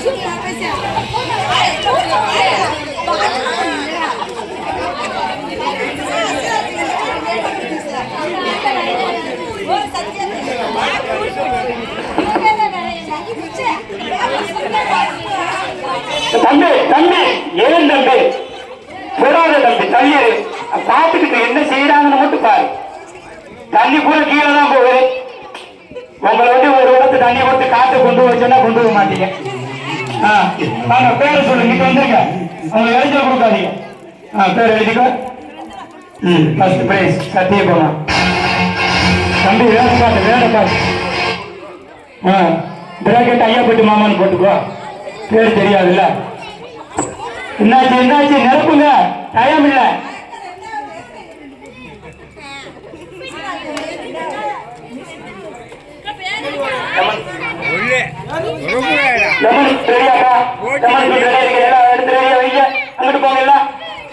தம்பி தம்பி ஏன் தம்பி சொல்லாத தம்பி தள்ளி பார்த்துக்கிட்டு என்ன செய்யறாங்கன்னு மட்டும் பாரு. தண்ணி கூட கீழே தான் போகுது. உங்களை வந்து ஒரு இடத்து தண்ணி கொடுத்து காற்று கொண்டு வச்சோன்னா கொண்டு போக மாட்டீங்க. வாங்க பேரை சொல்லுங்க. இங்க வந்துருங்க. அவங்க எழுதிய கொடுக்காதீங்க. பேர் எழுதிக்கோ. First prize சத்தியகுமா. தம்பி வேலை காட்டு வேலை காட்டு. பிராக்கெட் ஐயாப்பட்டு மாமான்னு போட்டுக்கோ. பேர் தெரியாதுல்ல. என்னாச்சு என்னாச்சு நிரப்புங்க. டைம் இல்லை. தெரியாதா